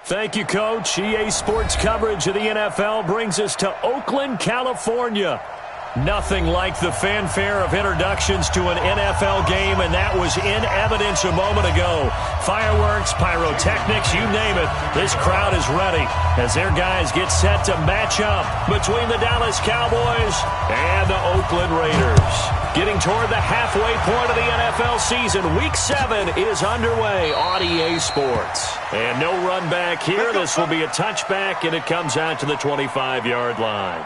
Thank you, Coach. EA Sports coverage of the NFL brings us to Oakland, California. Nothing like the fanfare of introductions to an NFL game, and that was in evidence a moment ago. Fireworks, pyrotechnics, you name it. This crowd is ready as their guys get set to match up between the Dallas Cowboys and the Oakland Raiders. Getting toward the halfway point of the NFL season, Week 7 is underway on EA Sports. And no run back here. This will be a touchback, and it comes out to the 25-yard line.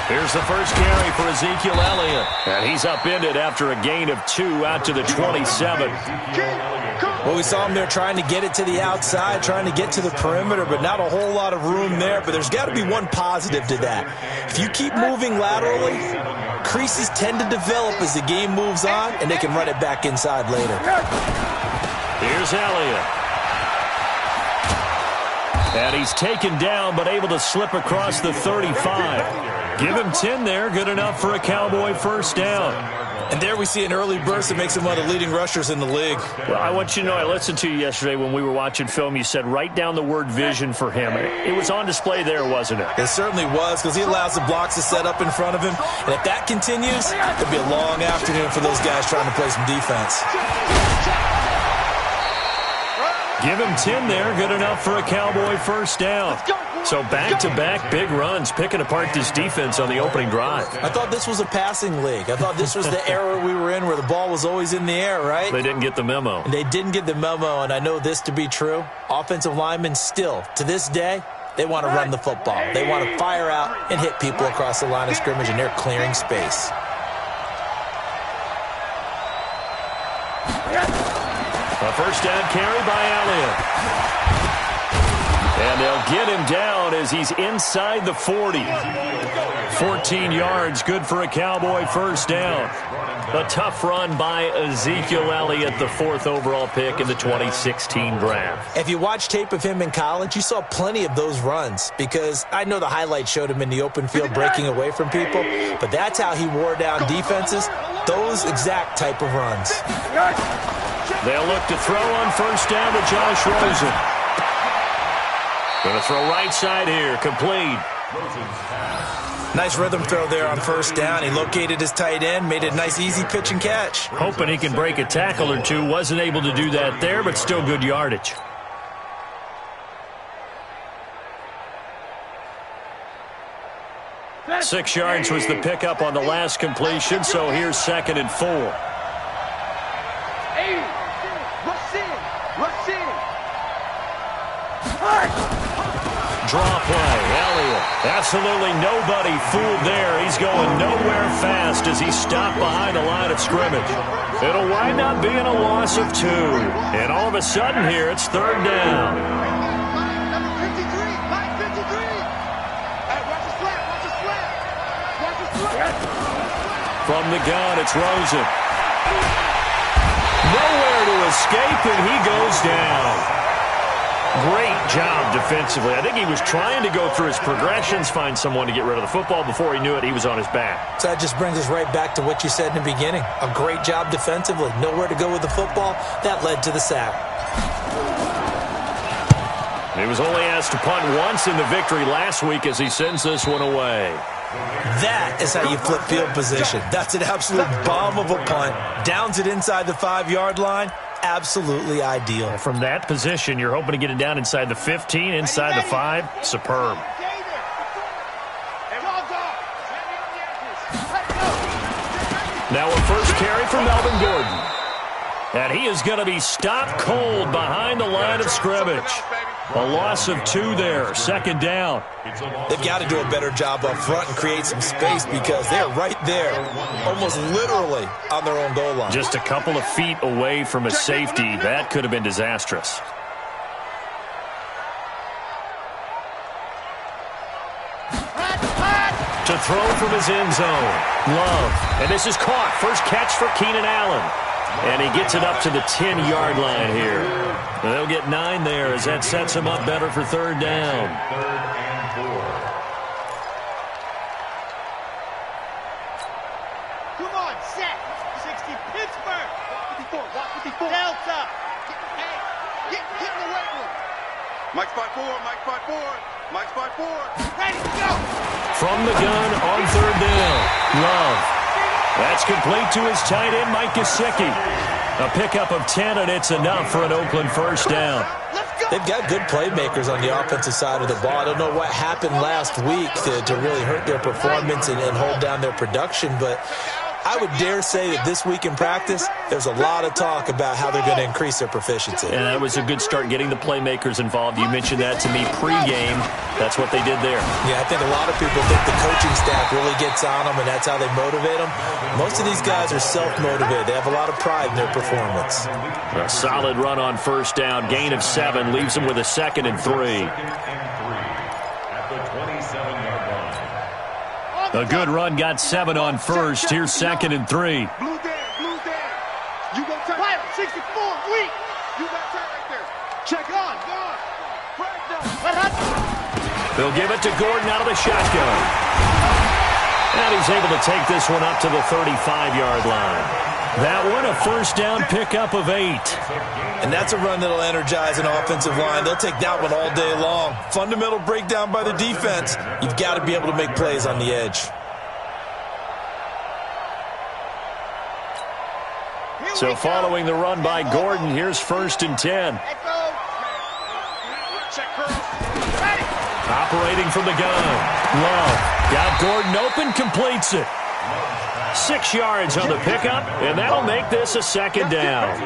Here's the first carry for Ezekiel Elliott. And he's upended after a gain of 2 out to the 27. Well, we saw him there trying to get it to the outside, trying to get to the perimeter, but not a whole lot of room there. But there's got to be one positive to that. If you keep moving laterally, creases tend to develop as the game moves on, and they can run it back inside later. Here's Elliott. And he's taken down, but able to slip across the 35. Give him 10 there, good enough for a Cowboy first down. And there we see an early burst that makes him one of the leading rushers in the league. Well, I want you to know, I listened to you yesterday when we were watching film. You said write down the word vision for him. It was on display there, wasn't it? It certainly was, because he allows the blocks to set up in front of him. And if that continues, it'll be a long afternoon for those guys trying to play some defense. Give him 10 there, good enough for a Cowboy first down. So back-to-back big runs, picking apart this defense on the opening drive. I thought this was a passing league. I thought this was the era we were in where the ball was always in the air, right? They didn't get the memo. And they didn't get the memo, and I know this to be true. Offensive linemen still, to this day, they want to run the football. They want to fire out and hit people across the line of scrimmage, and they're clearing space. A first down carry by Elliott. And they'll get him down as he's inside the 40. 14 yards, good for a Cowboy first down. A tough run by Ezekiel Elliott, the 4th overall pick in the 2016 draft. If you watch tape of him in college, you saw plenty of those runs, because I know the highlights showed him in the open field breaking away from people, but that's how he wore down defenses, those exact type of runs. They'll look to throw on first down to Josh Rosen. Going to throw right side here, complete. Nice rhythm throw there on first down. He located his tight end, made it a nice easy pitch and catch. Hoping he can break a tackle or two. Wasn't able to do that there, but still good yardage. Six yards was the pickup on the last completion, so here's 2nd and 4. Draw play, Elliott. Absolutely nobody fooled there. He's going nowhere fast as he's stopped behind the line of scrimmage. It'll wind up being a loss of 2. And all of a sudden here, it's 3rd down. From the gun, it's Rosen. Nowhere to escape, and he goes down. Great job defensively. I think he was trying to go through his progressions, find someone to get rid of the football. Before he knew it, he was on his back. So that just brings us right back to what you said in the beginning. A great job defensively. Nowhere to go with the football. That led to the sack. He was only asked to punt once in the victory last week as he sends this one away. That is how you flip field position. That's an absolute bomb of a punt. Downs it inside the 5-yard line. Absolutely ideal. From that position, you're hoping to get it down inside the 15, inside the 5. Superb. Now a first carry for Melvin Gordon. And he is going to be stopped cold behind the line of scrimmage. A loss of 2 there, 2nd down. They've got to do a better job up front and create some space, because they're right there, almost literally on their own goal line. Just a couple of feet away from a safety. That could have been disastrous. To throw from his end zone. Love. And this is caught. First catch for Keenan Allen. And he gets it up to the 10-yard line here. And they'll get 9 there as that sets him up better for third down. Come on, set. 60 Pittsburgh. Walk 54. Delta. Hey, get in the weight room. Mike spot 4. Mike spot 4. Ready, go. From the gun on third down. Love. That's complete to his tight end, Mike Gesicki. A pickup of 10, and it's enough for an Oakland first down. They've got good playmakers on the offensive side of the ball. I don't know what happened last week to really hurt their performance and hold down their production, but I would dare say that this week in practice, there's a lot of talk about how they're going to increase their proficiency. And that was a good start getting the playmakers involved. You mentioned that to me pregame. That's what they did there. Yeah, I think a lot of people think the coaching staff really gets on them, and that's how they motivate them. Most of these guys are self-motivated. They have a lot of pride in their performance. A solid run on first down. Gain of 7 leaves them with a 2nd and 3. A good run got 7 on first. Here's 2nd and 3. Blue down. You go turn. 64, weak. You got turn right there. Check on. They'll give it to Gordon out of the shotgun. And he's able to take this one up to the 35-yard line. That one, a first down pickup of 8. And that's a run that'll energize an offensive line. They'll take that one all day long. Fundamental breakdown by the defense. You've got to be able to make plays on the edge. So following the run by Gordon, here's 1st and 10. Operating from the gun. Love. Got Gordon open, completes it. 6 yards on the pickup, and that'll make this a 2nd down.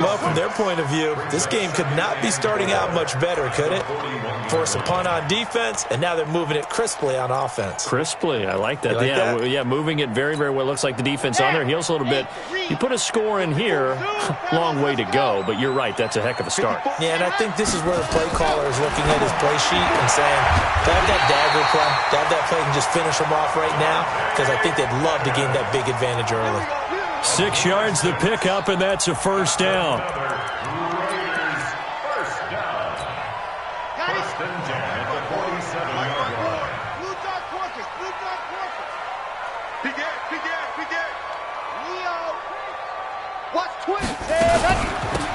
Well, from their point of view, this game could not be starting out much better, could it? Force a punt on defense, and now they're moving it crisply on offense. Crisply, I like that. You like that? Yeah, moving it very, very well. Looks like the defense on their heels a little bit. You put a score in here, long way to go, but you're right, that's a heck of a start. Yeah, and I think this is where the play caller is looking at his play sheet and saying, to have that dagger play, to have that play and just finish them off right now, because I think they'd love to gain that big advantage early. 6 yards the pickup, and that's a first down.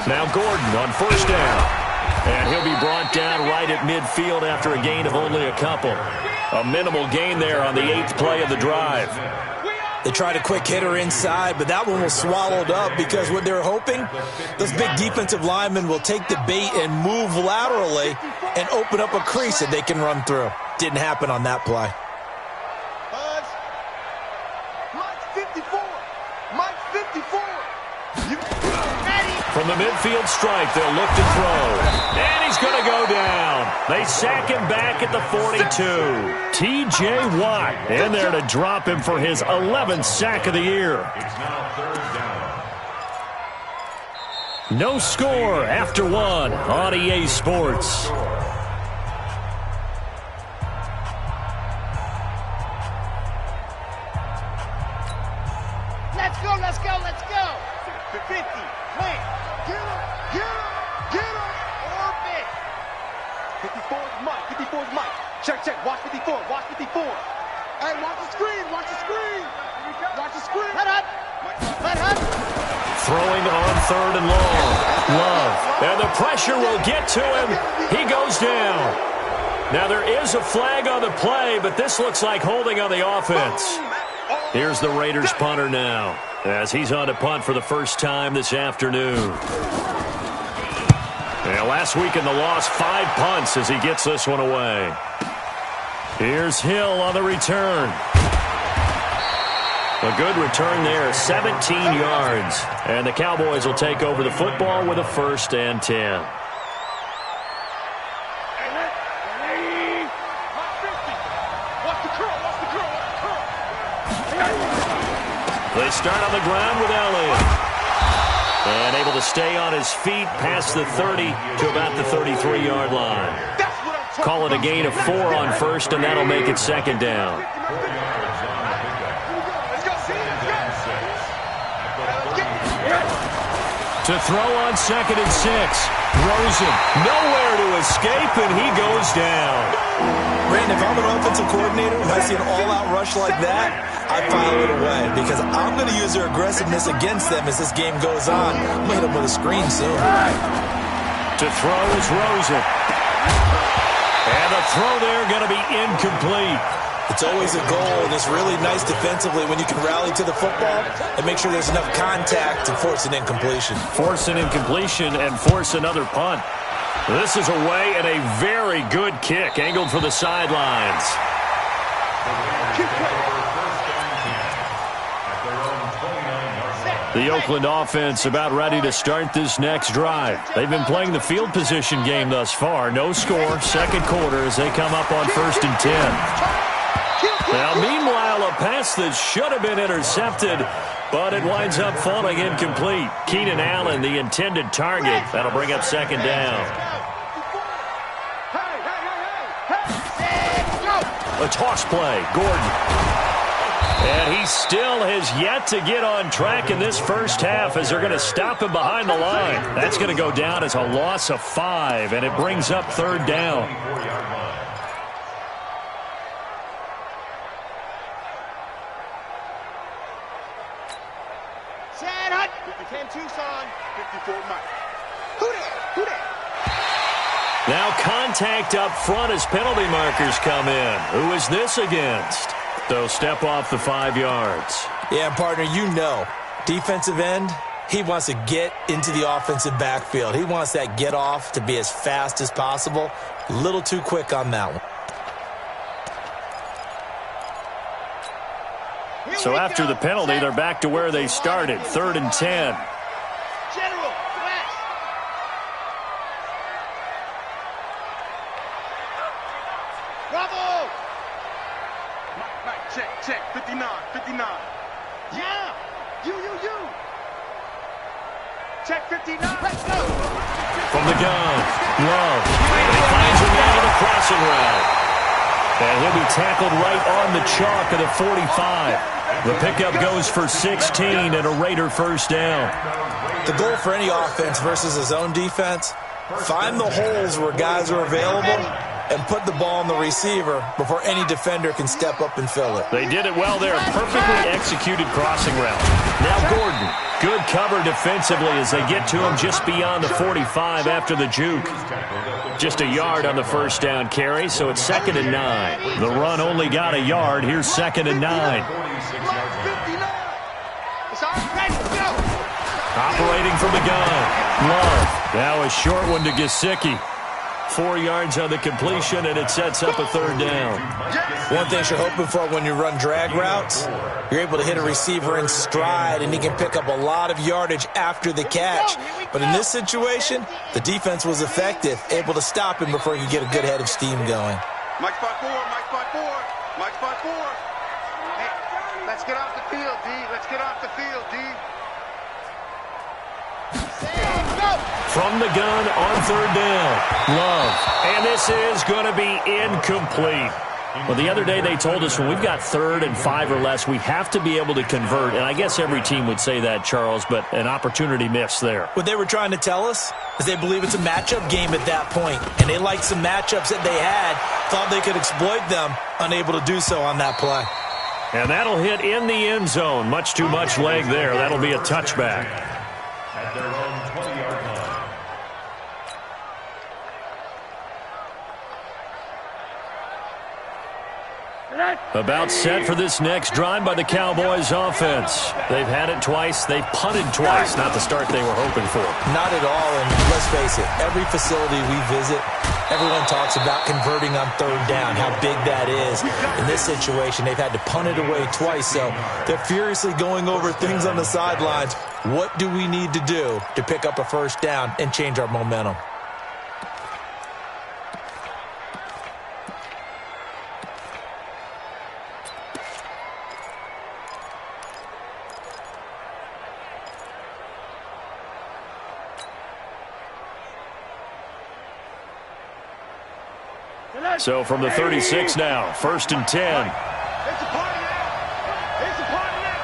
Now Gordon on first down. And he'll be brought down right at midfield after a gain of only a couple. A minimal gain there on the 8th play of the drive. They tried a quick hitter inside, but that one was swallowed up because what they're hoping, those big defensive linemen will take the bait and move laterally and open up a crease that they can run through. Didn't happen on that play. From the midfield stripe, they'll look to throw. And he's going to go down. They sack him back at the 42. T.J. Watt in there to drop him for his 11th sack of the year. No score after 1 on EA Sports. Let's go. 50, play. Get him. Orbit. 54 is Mike. Check. Watch 54. Hey, watch the screen. Watch the screen. Let up. Throwing on 3rd and long. Love. And the pressure will get to him. He goes down. Now there is a flag on the play, but this looks like holding on the offense. Here's the Raiders punter now, as he's on to punt for the first time this afternoon. And last week in the loss, 5 punts as he gets this one away. Here's Hill on the return. A good return there, 17 yards. And the Cowboys will take over the football with a 1st and 10. They start on the ground with Elliott. And able to stay on his feet past the 30 to about the 33-yard line. That's what I'm Call it a gain of 4 on first, and that'll make it second down. To throw on 2nd and 6. Rosen, nowhere to escape, and he goes down. Brandon, if I'm an offensive coordinator and I see an all-out rush like that, I file it away because I'm going to use their aggressiveness against them as this game goes on. I'm going to hit them with a screen soon. To throw is Rosen. And the throw there going to be incomplete. It's always a goal, and it's really nice defensively when you can rally to the football and make sure there's enough contact to force an incompletion. Force an incompletion and force another punt. This is away and a very good kick, angled for the sidelines. The Oakland offense about ready to start this next drive. They've been playing the field position game thus far. No score, second quarter as they come up on 1st and 10. Now, meanwhile, a pass that should have been intercepted, but it winds up falling incomplete. Keenan Allen, the intended target. That'll bring up second down. A toss play, Gordon. And he still has yet to get on track in this first half as they're going to stop him behind the line. That's going to go down as a loss of 5, and it brings up 3rd down. Now contact up front as penalty markers come in. Who is this against? They'll step off the 5 yards. Yeah, partner, you know, defensive end, he wants to get into the offensive backfield. He wants that get off to be as fast as possible. A little too quick on that one. So after the penalty, they're back to where they started, 3rd and 10. Check, 59. Yeah, you. Check 59. Let's go. From the gun, Love. He finds him out of the crossing route. And he'll be tackled right on the chalk of the 45. The pickup goes for 16 and a Raider first down. The goal for any offense versus his own defense, find the holes where guys are available and put the ball on the receiver before any defender can step up and fill it. They did it well there. Perfectly executed crossing route. Now Gordon. Good cover defensively as they get to him just beyond the 45 after the juke. Just a yard on the first down carry, so it's 2nd and 9. The run only got a yard. Here's 2nd and 9. Operating from the gun. Love. Now a short one to Gesicki. 4 yards on the completion, and it sets up a 3rd down. One thing you're hoping for when you run drag routes, you're able to hit a receiver in stride, and he can pick up a lot of yardage after the catch. But in this situation, the defense was effective, able to stop him before he could get a good head of steam going. Mike spot 4. Hey, let's get off the field, D. Let's get off the field, D. From the gun on 3rd down. Love. And this is going to be incomplete. Well, the other day they told us when we've got 3rd and 5 or less, we have to be able to convert. And I guess every team would say that, Charles, but an opportunity missed there. What they were trying to tell us is they believe it's a matchup game at that point. And they liked some matchups that they had, thought they could exploit them, unable to do so on that play. And that'll hit in the end zone. Much too much leg there. That'll be a touchback. At their own 20-yard line. About set for this next drive by the Cowboys offense. They've had it twice. They've punted twice. Not the start they were hoping for. Not at all, and let's face it, every facility we visit, everyone talks about converting on 3rd down, how big that is. In this situation, they've had to punt it away twice, so they're furiously going over things on the sidelines. What do we need to do to pick up a first down and change our momentum? So from the 36 now, 1st and 10. It's a party now. It's a party now.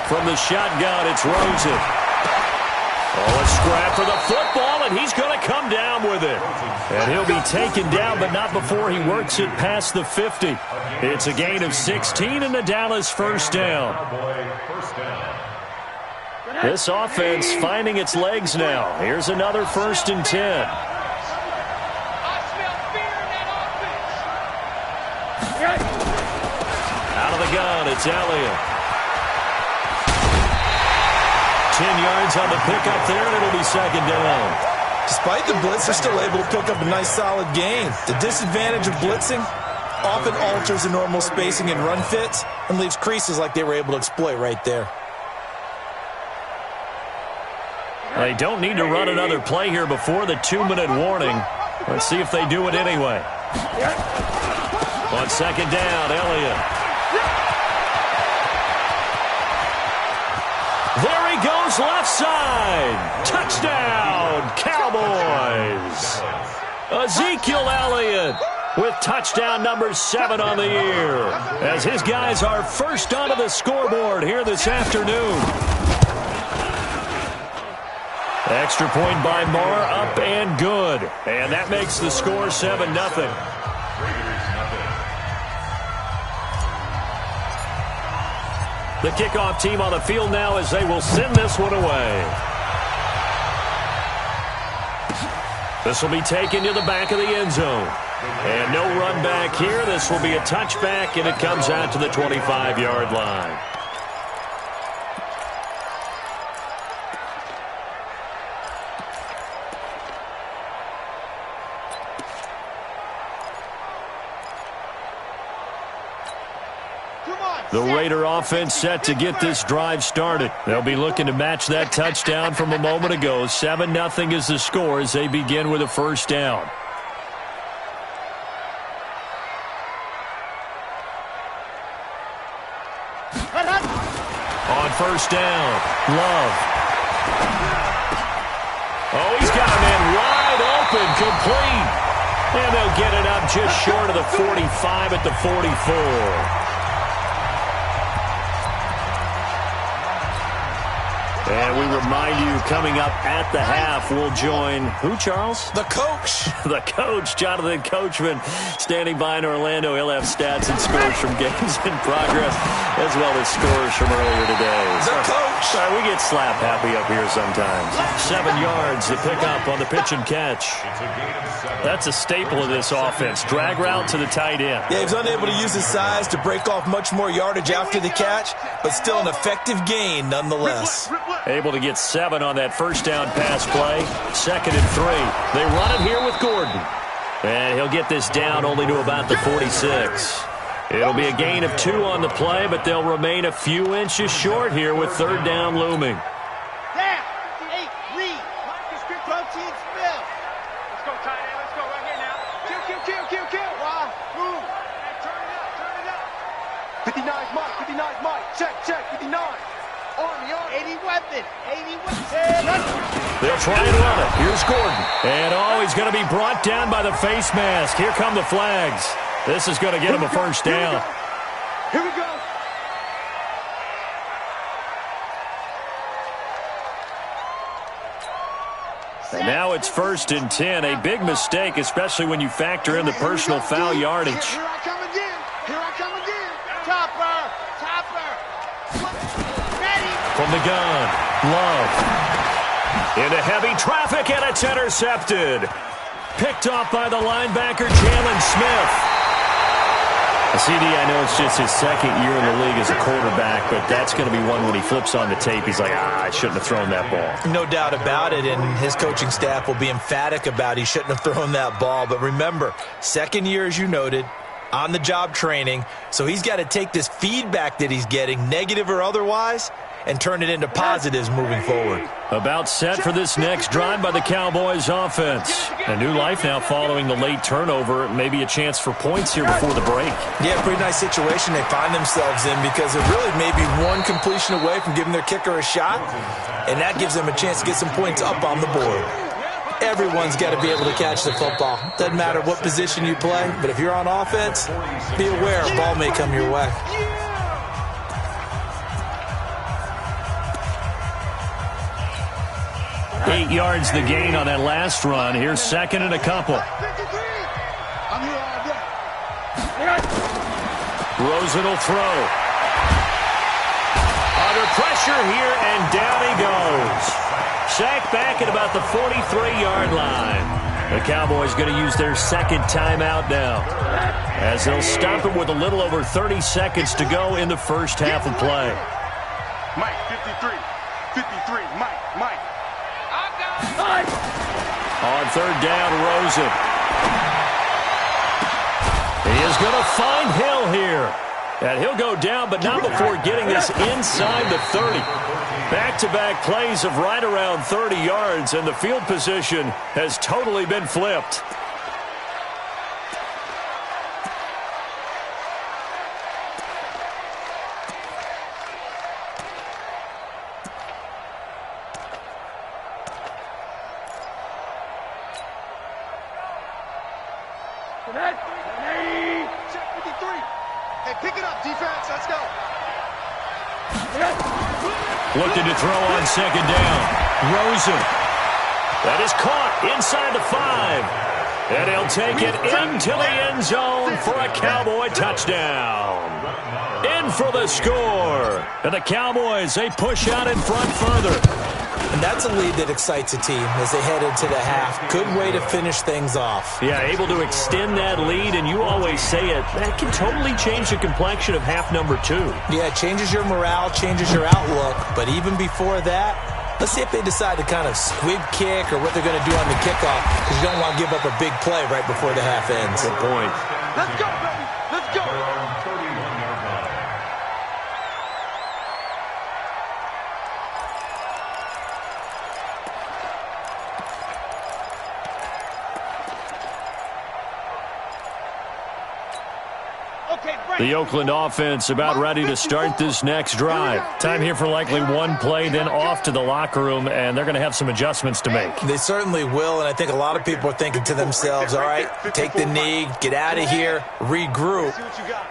From the shotgun, it's Rosen. Oh, a scrap for the football, and he's going to come down with it. And he'll be taken down, but not before he works it past the 50. It's a gain of 16 and a Dallas first down. This offense finding its legs now. Here's another 1st and 10. Out of the gun, it's Elliott. 10 yards on the pickup there, and it'll be 2nd down. Despite the blitz, they're still able to pick up a nice solid gain. The disadvantage of blitzing often alters the normal spacing and run fits and leaves creases like they were able to exploit right there. They don't need to run another play here before the 2-minute warning. Let's see if they do it anyway. On 2nd down, Elliott. There he goes, left side. Touchdown, Cowboys. Ezekiel Elliott with touchdown number 7 on the year, as his guys are first onto the scoreboard here this afternoon. Extra point by Marr, up and good. And that makes the score 7-0. The kickoff team on the field now as they will send this one away. This will be taken to the back of the end zone. And no run back here. This will be a touchback, and it comes out to the 25-yard line. The Raider offense set to get this drive started. They'll be looking to match that touchdown from a moment ago. 7-0 is the score as they begin with a first down. On first down, Love. Oh, he's got a man wide open, complete. And they'll get it up just short of the 45 at the 44. And we remind you, coming up at the half, we'll join who, Charles? The coach. The coach, Jonathan Coachman, standing by in Orlando. He'll have stats and scores from games in progress, as well as scores from earlier today. The coach. Sorry, we get slap happy up here sometimes. 7 yards to pick up on the pitch and catch. That's a staple of this offense. Drag route to the tight end. Yeah, he was unable to use his size to break off much more yardage after the catch, but still an effective gain nonetheless. Able to get 7 on that first down pass play. 2nd and 3. They run it here with Gordon. And he'll get this down only to about the 46. It'll be a gain of 2 on the play, but they'll remain a few inches short here with 3rd down looming. Down. 8, read. Protein spill. Let's go, tight end. Let's go right here now. Kill. Wow. Move. Hey, turn it up. 59's Mike. Check. 59. Army. 80 weapon. They'll try and run it. Here's Gordon. And, he's going to be brought down by the face mask. Here come the flags. This is going to get him a first down. Here we go. And now it's 1st and 10. A big mistake, especially when you factor in the personal foul yardage. Here I come again. Topper. Ready. From the gun, Love. Into heavy traffic, and it's intercepted. Picked off by the linebacker, Jalen Smith. CD, I know it's just his 2nd year in the league as a quarterback, but that's going to be one when he flips on the tape. He's like, I shouldn't have thrown that ball. No doubt about it, and his coaching staff will be emphatic about he shouldn't have thrown that ball. But remember, 2nd year, as you noted, on-the-job training, so he's got to take this feedback that he's getting, negative or otherwise, and turn it into positives moving forward. About set for this next drive by the Cowboys offense. A new life now following the late turnover. Maybe a chance for points here before the break. Yeah, pretty nice situation they find themselves in because they're really maybe one completion away from giving their kicker a shot, and that gives them a chance to get some points up on the board. Everyone's got to be able to catch the football. Doesn't matter what position you play, but if you're on offense, be aware a ball may come your way. Eight yards the gain on that last run. Here's second and a couple. Rosen will throw. Under pressure here, and down he goes. Sacked back at about the 43-yard line. The Cowboys going to use their second timeout now, as they'll stop it with a little over 30 seconds to go in the first half of play. Mike, 53. 53. Mike. On third down, Rosen. He is going to find Hill here. And he'll go down, but not before getting this inside the 30. Back-to-back plays of right around 30 yards, and the field position has totally been flipped. Looking to throw on second down. Rosen. That is caught inside the 5. And he'll take it into the end zone for a Cowboy touchdown. In for the score. And the Cowboys, they push out in front further. And that's a lead that excites a team as they head into the half. Good way to finish things off. Yeah, able to extend that lead, and you always say it, that can totally change the complexion of half number 2. Yeah, it changes your morale, changes your outlook. But even before that, let's see if they decide to kind of squib kick or what they're going to do on the kickoff, because you don't want to give up a big play right before the half ends. Good point. Let's go, baby. Let's go. The Oakland offense about ready to start this next drive. Time here for likely one play, then off to the locker room, and they're going to have some adjustments to make. They certainly will, and I think a lot of people are thinking to themselves, all right, take the knee, get out of here, regroup.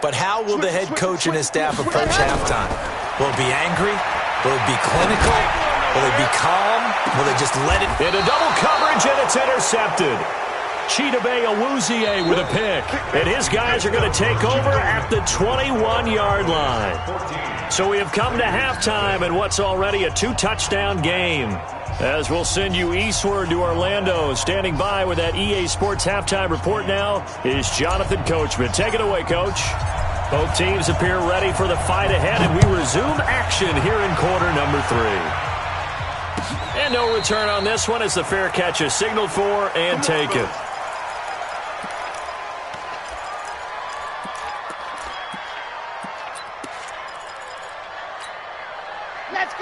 But how will the head coach and his staff approach halftime? Will it be angry? Will it be clinical? Will it be calm? Will they just let it? Into double coverage, and it's intercepted. Chidobe Awuzie with a pick. And his guys are going to take over at the 21-yard line. So we have come to halftime in what's already a 2-touchdown game. As we'll send you eastward to Orlando. Standing by with that EA Sports halftime report now is Jonathan Coachman. Take it away, Coach. Both teams appear ready for the fight ahead, and we resume action here in quarter number 3. And no return on this one as the fair catch is signaled for and taken.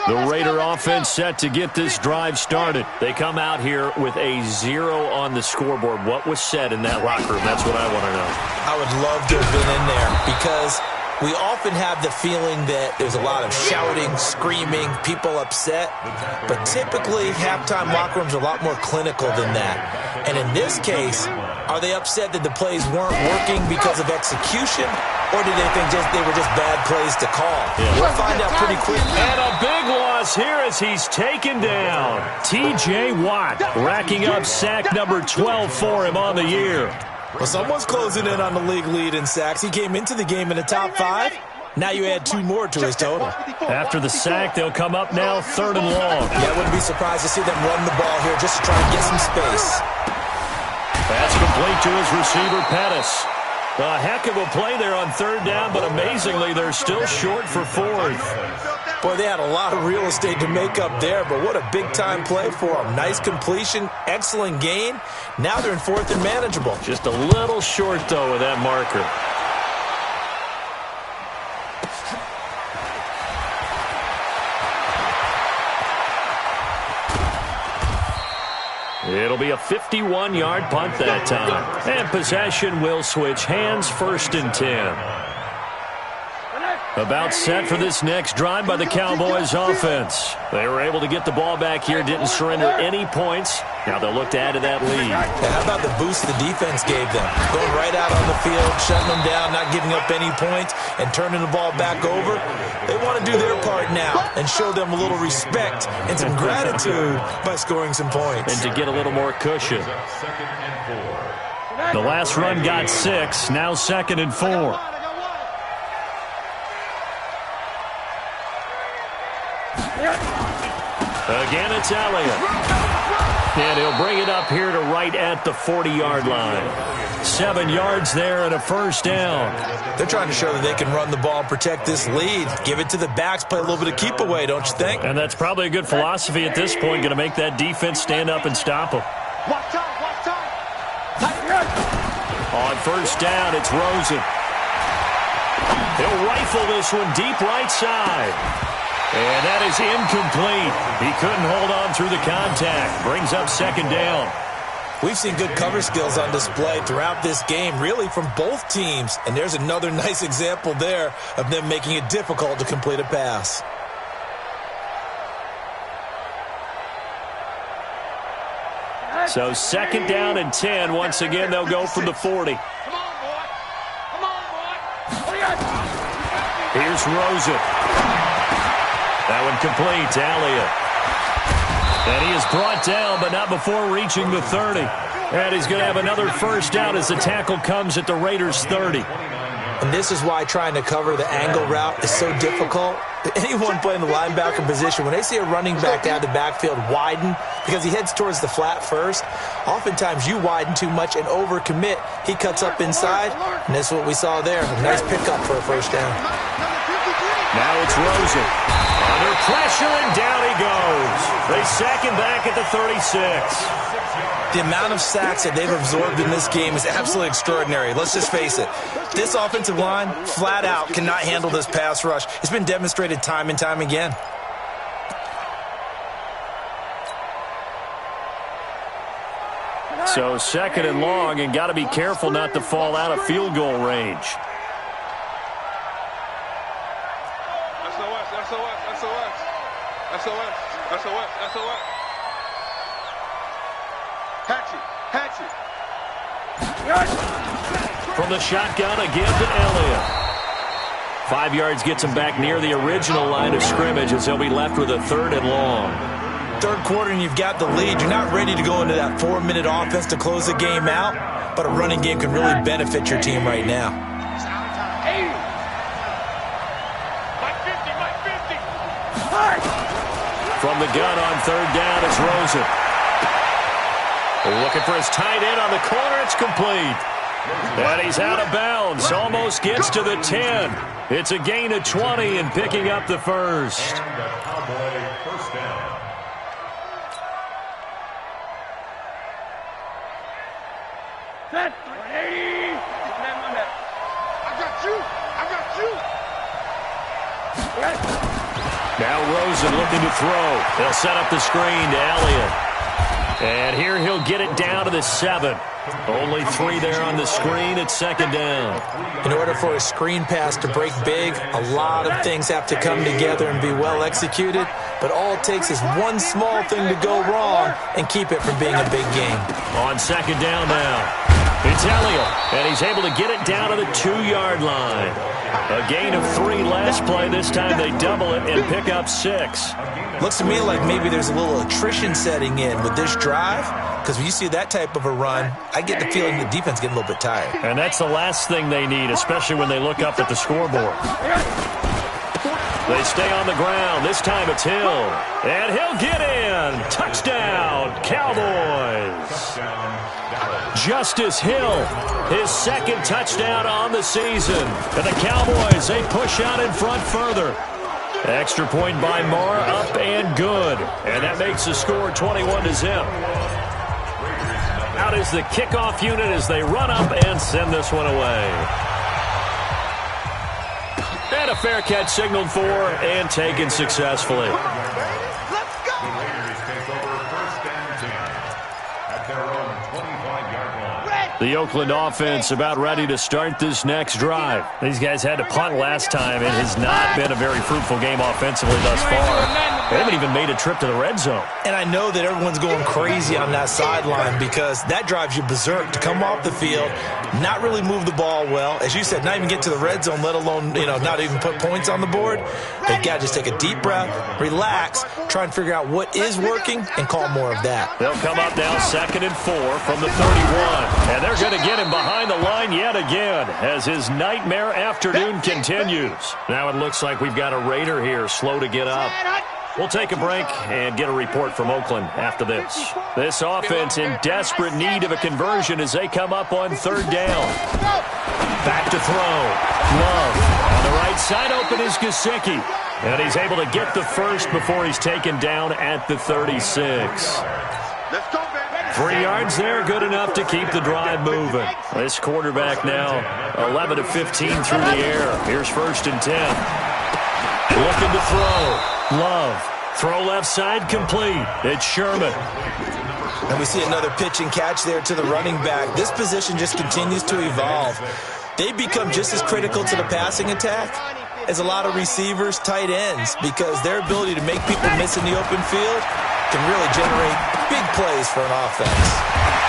The Raider offense set to get this drive started. They come out here with a 0 on the scoreboard. What was said in that locker room? That's what I want to know. I would love to have been in there because we often have the feeling that there's a lot of shouting, screaming, people upset. But typically, halftime locker rooms are a lot more clinical than that. And in this case, are they upset that the plays weren't working because of execution? Or did they think they were just bad plays to call? Yeah. We'll find out pretty quick. And a big loss here as he's taken down. T.J. Watt racking up sack number 12 for him on the year. Well, someone's closing in on the league lead in sacks. He came into the game in the top 5. Now you add 2 more to his total. After the sack, they'll come up now 3rd and long. Yeah, I wouldn't be surprised to see them run the ball here just to try and get some space. That's complete to his receiver, Pettis. A heck of a play there on 3rd down, but amazingly, they're still short for 4th. Boy, they had a lot of real estate to make up there, but what a big-time play for them. Nice completion, excellent gain. Now they're in 4th and manageable. Just a little short, though, with that marker. It'll be a 51-yard punt that time. And possession will switch hands, 1st and 10. About set for this next drive by the Cowboys offense. They were able to get the ball back here, didn't surrender any points. Now they'll look to add to that lead. How about the boost the defense gave them? Going right out on the field, shutting them down, not giving up any points, and turning the ball back over. They want to do their part now and show them a little respect and some gratitude by scoring some points. And to get a little more cushion. The last run got 6, now 2nd and 4. Again, it's Elliott. And he'll bring it up here to right at the 40-yard line. 7 yards there and a 1st down. They're trying to show that they can run the ball and protect this lead. Give it to the backs, play a little bit of keep away, don't you think? And that's probably a good philosophy at this point, going to make that defense stand up and stop them. Watch out, watch out. On 1st down, it's Rosen. He'll rifle this one deep right side. And that is incomplete. He couldn't hold on through the contact. Brings up 2nd down. We've seen good cover skills on display throughout this game, really from both teams. And there's another nice example there of them making it difficult to complete a pass. So 2nd down and 10. Once again, they'll go from the 40. Come on, boy. Come on, boy. Here's Rosen. That one complete to Elliott. And he is brought down, but not before reaching the 30. And he's going to have another 1st down as the tackle comes at the Raiders' 30. And this is why trying to cover the angle route is so difficult. Anyone playing the linebacker position, when they see a running back out of the backfield widen because he heads towards the flat first, oftentimes you widen too much and overcommit. He cuts up inside, and that's what we saw there. A nice pickup for a 1st down. Now it's Rosen. Under pressure, and down he goes. They sack him back at the 36. The amount of sacks that they've absorbed in this game is absolutely extraordinary. Let's just face it. This offensive line, flat out, cannot handle this pass rush. It's been demonstrated time and time again. So 2nd and long, and got to be careful not to fall out of field goal range. SOS. Hatchet. From the shotgun again to Elliott. 5 yards gets him back near the original line of scrimmage as they'll be left with a 3rd and long. 3rd quarter and you've got the lead. You're not ready to go into that 4-minute offense to close the game out, but a running game can really benefit your team right now. From the gun on 3rd down, it's Rosen. Looking for his tight end on the corner. It's complete. And he's out of bounds. Almost gets to the 10. It's a gain of 20 and picking up the 1st. Set. 180. I got you. Now Rosen looking to throw. They'll set up the screen to Elliott. And here he'll get it down to the 7. Only 3 there on the screen at 2nd down. In order for a screen pass to break big, a lot of things have to come together and be well executed. But all it takes is one small thing to go wrong and keep it from being a big game. On 2nd down now. It's Elliott, and he's able to get it down to the 2-yard line. A gain of 3 last play. This time they double it and pick up 6. Looks to me like maybe there's a little attrition setting in with this drive, because when you see that type of a run, I get the feeling the defense getting a little bit tired. And that's the last thing they need, especially when they look up at the scoreboard. They stay on the ground. This time it's Hill. And he'll get in. Touchdown, Cowboys. Justice Hill, his 2nd touchdown on the season. And the Cowboys, they push out in front further. Extra point by Marr, up and good. And that makes the score 21-0. Out is the kickoff unit as they run up and send this one away. And a fair catch signaled for and taken successfully. The Oakland offense about ready to start this next drive. These guys had to punt last time. It has not been a very fruitful game offensively thus far. They haven't even made a trip to the red zone. And I know that everyone's going crazy on that sideline because that drives you berserk to come off the field, not really move the ball well. As you said, not even get to the red zone, let alone, not even put points on the board. They've got to just take a deep breath, relax, try and figure out what is working, and call more of that. They'll come up now 2nd and 4 from the 31. And they're going to get him behind the line yet again as his nightmare afternoon continues. Now it looks like we've got a Raider here slow to get up. We'll take a break and get a report from Oakland after this. This offense in desperate need of a conversion as they come up on 3rd down. Back to throw. Love. On the right side open is Gesicki. And he's able to get the first before he's taken down at the 36. 3 yards there, good enough to keep the drive moving. This quarterback now 11 of 15 through the air. Here's 1st and 10. Looking to throw. Love. Throw left side complete. It's Sherman. And we see another pitch and catch there to the running back. This position just continues to evolve. They become just as critical to the passing attack as a lot of receivers, tight ends, because their ability to make people miss in the open field can really generate big plays for an offense.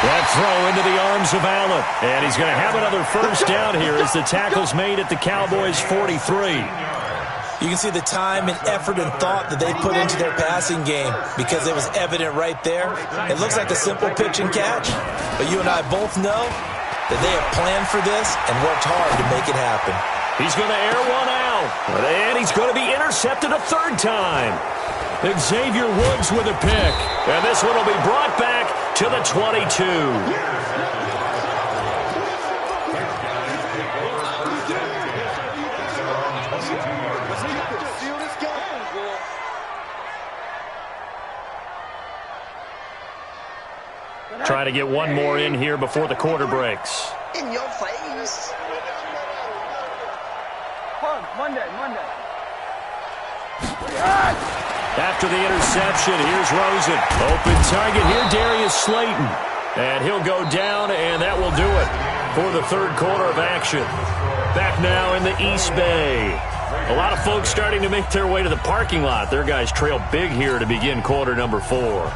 That throw into the arms of Allen. And he's going to have another 1st down here as the tackle's made at the Cowboys' 43. You can see the time and effort and thought that they put into their passing game because it was evident right there. It looks like a simple pitch and catch, but you and I both know that they have planned for this and worked hard to make it happen. He's going to air one out, and he's going to be intercepted a 3rd time. Xavier Woods with a pick, and this one will be brought back to the 22. Trying to get one more in here before the quarter breaks. In your face. Monday. After the interception, here's Rosen. Open target here, Darius Slayton. And he'll go down, and that will do it for the 3rd quarter of action. Back now in the East Bay. A lot of folks starting to make their way to the parking lot. Their guys trail big here to begin quarter number 4.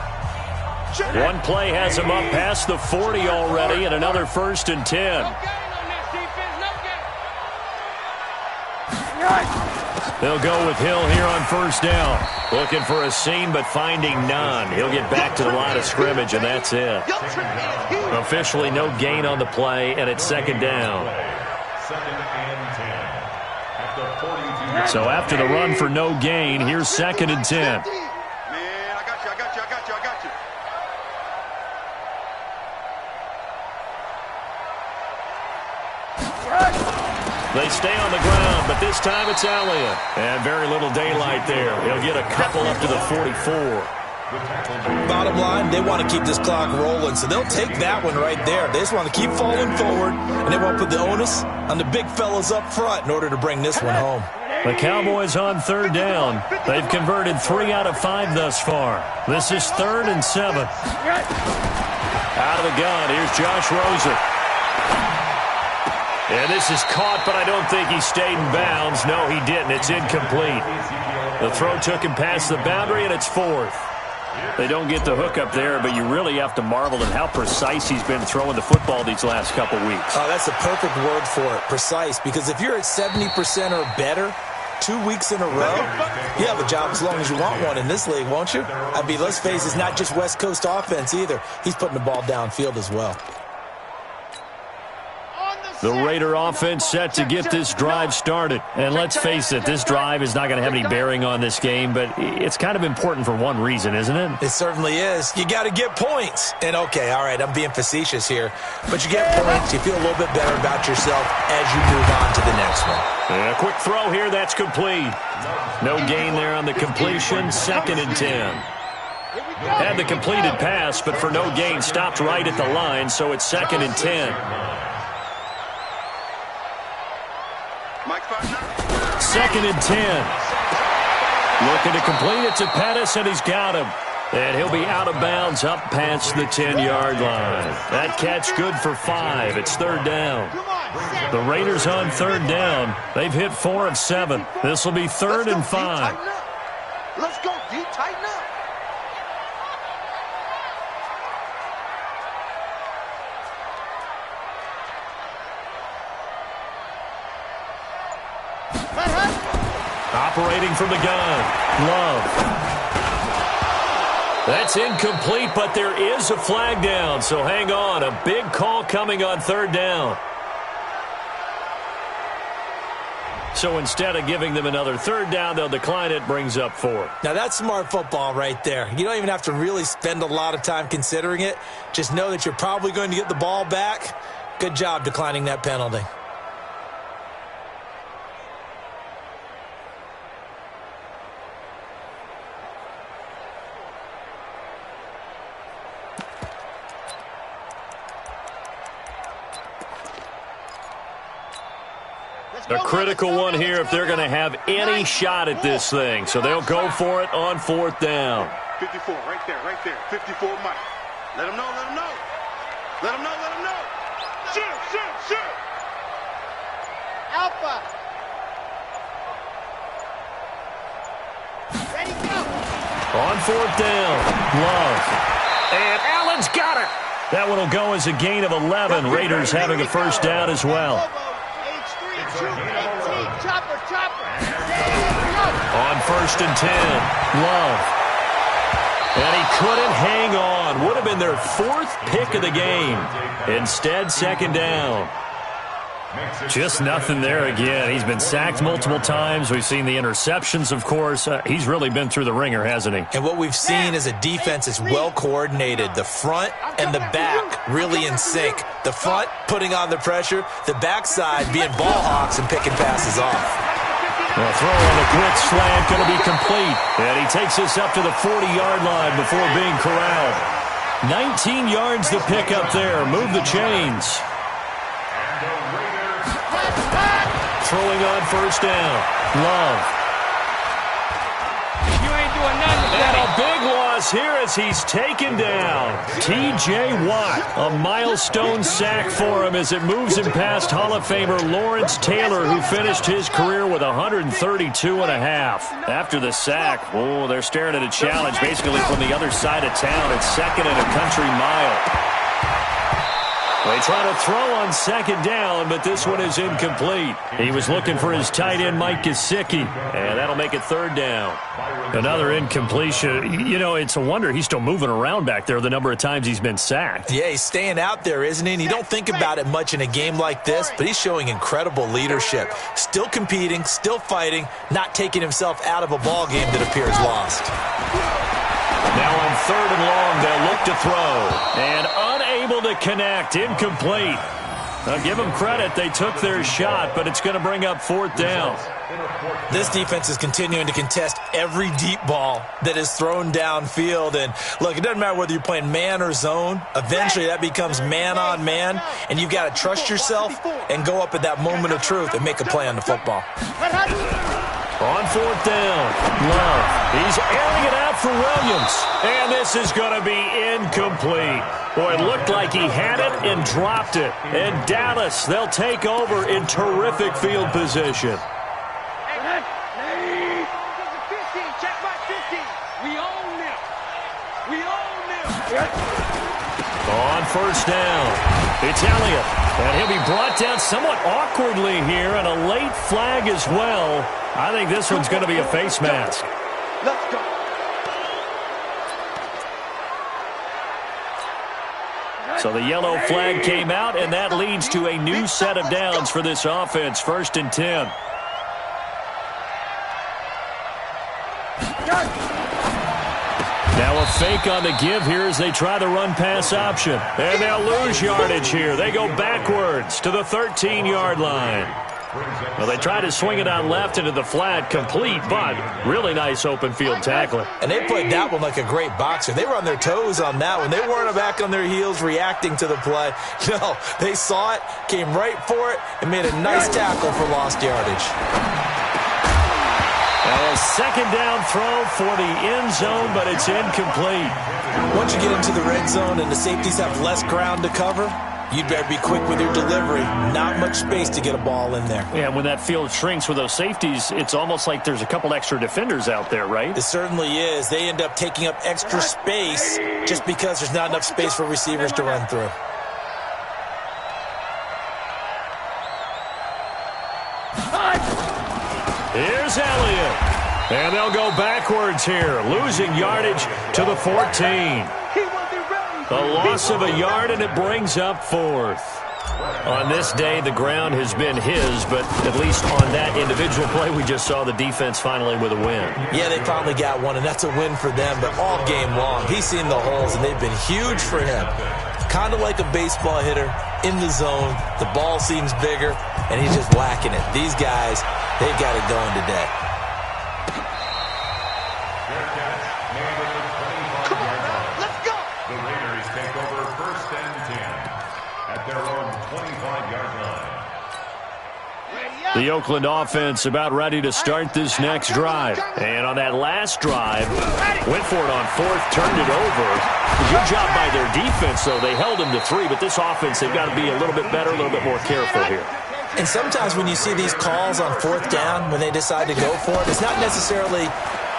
One play has him up past the 40 already, and another 1st and 10. They'll go with Hill here on 1st down. Looking for a seam, but finding none. He'll get back to the line of scrimmage, and that's it. Officially no gain on the play, and it's 2nd down. So after the run for no gain, here's 2nd and 10. They stay on the ground, but this time it's Elliott. And very little daylight there. He'll get a couple up to the 44. Bottom line, they want to keep this clock rolling, so they'll take that one right there. They just want to keep falling forward, and they want to put the onus on the big fellas up front in order to bring this one home. The Cowboys on 3rd down. They've converted 3 out of 5 thus far. This is 3rd and 7. Out of the gun, here's Josh Rosen. And this is caught, but I don't think he stayed in bounds. No, he didn't. It's incomplete. The throw took him past the boundary, and it's 4th. They don't get the hook up there, but you really have to marvel at how precise he's been throwing the football these last couple weeks. Oh, that's the perfect word for it, precise, because if you're at 70% or better 2 weeks in a row, you have a job as long as you want one in this league, won't you? I mean, let's face it, it's not just West Coast offense either. He's putting the ball downfield as well. The Raider offense set to get this drive started. And let's face it, this drive is not going to have any bearing on this game, but it's kind of important for one reason, isn't it? It certainly is. You got to get points. And, okay, all right, I'm being facetious here, but you get points, you feel a little bit better about yourself as you move on to the next one. And a quick throw here, that's complete. No gain there on the completion, 2nd and 10. Had the completed pass, but for no gain, stopped right at the line, so it's 2nd and 10. 2nd and 10. Looking to complete it to Pettis, and he's got him. And he'll be out of bounds up past the 10-yard line. That catch good for 5. It's third down. The Raiders on third down. They've hit 4 of 7. This will be third and 5. Let's go, D. Tighten up. Operating from the gun. Love. That's incomplete, but there is a flag down, so hang on. A big call coming on third down. So instead of giving them another third down, they'll decline it, brings up 4. Now, that's smart football right there. You don't even have to really spend a lot of time considering it. Just know that you're probably going to get the ball back. Good job declining that penalty. A critical one here if they're going to have any shot at this thing. So they'll go for it on fourth down. 54, right there, right there. 54, Mike. Let him know, let him know. Let him know, let him know. Shoot, shoot, shoot. Alpha. Ready, go. On fourth down, Love. And Allen's got it. That one will go as a gain of 11. Raiders having a first down as well. Chopper, chopper. On first and 10, Love. And he couldn't hang on. Would have been their 4th pick of the game. Instead, second down. Just nothing there again. He's been sacked multiple times. We've seen the interceptions, of course. He's really been through the ringer, hasn't he? And what we've seen is a defense is well coordinated. The front and the back really in sync. The front putting on the pressure. The backside being ball hawks and picking passes off. The throw on the quick slant going to be complete. And he takes us up to the 40-yard line before being corralled. 19 yards to pick up there. Move the chains. Throwing on first down. Love. You ain't doing nothing. And a big loss here as he's taken down. T.J. Watt, a milestone sack for him as it moves him past Hall of Famer Lawrence Taylor, who finished his career with 132 and a half. After the sack, they're staring at a challenge basically from the other side of town. It's second and a country mile. They try to throw on second down, but this one is incomplete. He was looking for his tight end, Mike Gesicki, and that'll make it third down. Another incompletion. You know, it's a wonder he's still moving around back there the number of times he's been sacked. Yeah, he's staying out there, isn't he? And you don't think about it much in a game like this, but he's showing incredible leadership. Still competing, still fighting, not taking himself out of a ball game that appears lost. Now on third and long, they'll look to throw. And unable to connect, incomplete. Now give them credit, they took their shot, but it's going to bring up fourth down. This defense is continuing to contest every deep ball that is thrown downfield. And look, it doesn't matter whether you're playing man or zone. Eventually that becomes man on man, and you've got to trust yourself and go up at that moment of truth and make a play on the football. On fourth down, Love. He's airing it out for Williams. And this is going to be incomplete. Boy, it looked like he had it and dropped it. And Dallas, they'll take over in terrific field position. Check my 15. We own them. We own them. On first down, it's Elliott. And he'll be brought down somewhat awkwardly here, and a late flag as well. I think this one's going to be a face mask. Let's go. So the yellow flag came out, and that leads to a new set of downs for this offense. First and 10. Now a fake on the give here as they try the run-pass option. And they'll lose yardage here. They go backwards to the 13-yard line. Well, they try to swing it out left into the flat, complete, but really nice open field tackling. And they played that one like a great boxer. They were on their toes on that one. They weren't back on their heels reacting to the play. No, they saw it, came right for it, and made a nice tackle for lost yardage. A second down throw for the end zone, but it's incomplete. Once you get into the red zone and the safeties have less ground to cover, you'd better be quick with your delivery. Not much space to get a ball in there. Yeah, when that field shrinks with those safeties, it's almost like there's a couple extra defenders out there, right? It certainly is. They end up taking up extra space just because there's not enough space for receivers to run through. Here's Elliott. And they'll go backwards here, losing yardage to the 14. A loss of a yard, and it brings up fourth. On this day, the ground has been his, but at least on that individual play, we just saw the defense finally with a win. Yeah, they finally got one, and that's a win for them, but all game long, he's seen the holes, and they've been huge for him. Kind of like a baseball hitter in the zone. The ball seems bigger, and he's just whacking it. These guys, they've got it going today. The Oakland offense about ready to start this next drive. And on that last drive, went for it on fourth, turned it over. Good job by their defense, though. They held them to 3, but this offense, they've got to be a little bit better, a little bit more careful here. And sometimes when you see these calls on fourth down, when they decide to go for it, it's not necessarily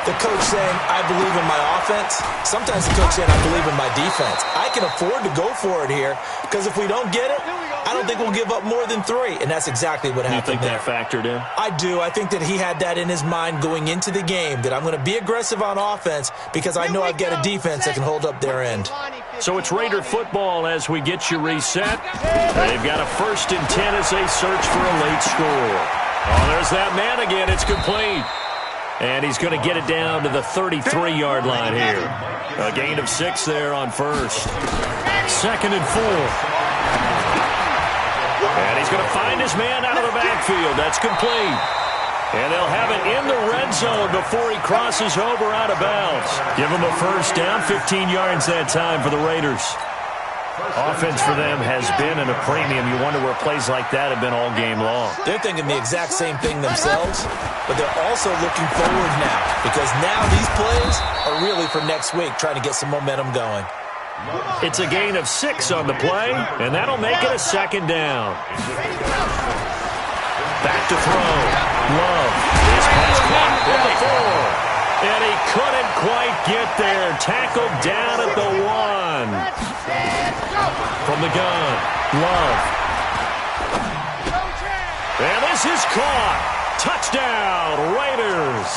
the coach saying, I believe in my offense. Sometimes the coach saying, I believe in my defense. I can afford to go for it here because if we don't get it, I don't think we'll give up more than 3, and that's exactly what happened there. You think that factored in? I do. I think that he had that in his mind going into the game, that I'm going to be aggressive on offense because I know I've got a defense that can hold up their end. So it's Raider football as we get you reset. They've got a 1st and 10 as they search for a late score. Oh, there's that man again. It's complete. And he's going to get it down to the 33-yard line here. A gain of 6 there on first. 2nd and 4. And he's going to find his man out of the backfield. That's complete. And they'll have it in the red zone before he crosses over out of bounds. Give him a first down, 15 yards that time for the Raiders. Offense for them has been at a premium. You wonder where plays like that have been all game long. They're thinking the exact same thing themselves, but they're also looking forward now because now these plays are really for next week, trying to get some momentum going. It's a gain of 6 on the play, and that'll make it a 2nd down. Back to throw. Love. His pass caught at the 4. And he couldn't quite get there. Tackled down at the 1. From the gun. Love. And this is caught. Touchdown, Raiders.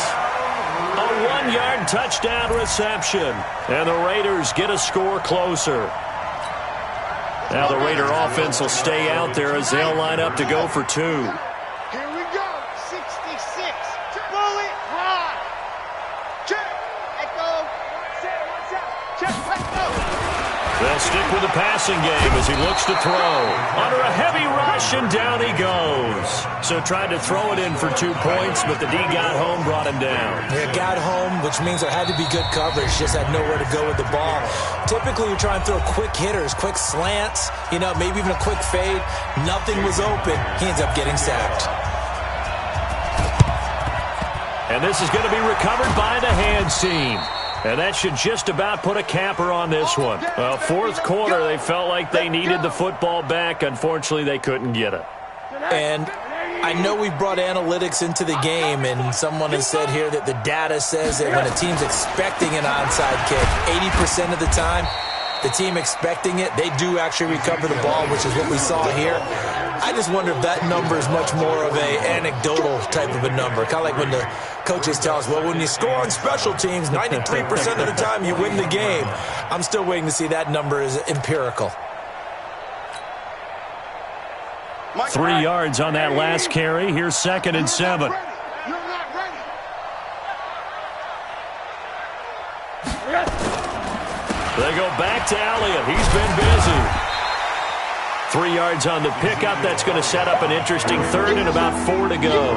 A 1-yard touchdown reception. And the Raiders get a score closer. Now the Raider offense will stay out there as they'll line up to go for 2. Here we go. 66. Roll it high. Check. Let go. Check. Let go. They'll stick with the passing game as he looks to throw. Under a heavy rush, and down he goes. So tried to throw it in for 2 points, but the D got home, brought him down. Yeah, got home, which means there had to be good coverage. Just had nowhere to go with the ball. Typically, we try and throw quick hitters, quick slants, maybe even a quick fade. Nothing was open. He ends up getting sacked. And this is going to be recovered by the hands team. And that should just about put a capper on this one. Well, 4th quarter, they felt like they needed the football back. Unfortunately, they couldn't get it. And I know we brought analytics into the game, and someone has said here that the data says that when a team's expecting an onside kick, 80% of the time, the team expecting it, they do actually recover the ball, which is what we saw here. I just wonder if that number is much more of a anecdotal type of a number. Kind of like when the coaches tell us, well, when you score on special teams, 93% of the time you win the game. I'm still waiting to see that number is empirical. 3 yards on that last carry. Here's 2nd and 7. They go back to Elliott. He's been busy. 3 yards on the pickup. That's going to set up an interesting 3rd and about 4 to go.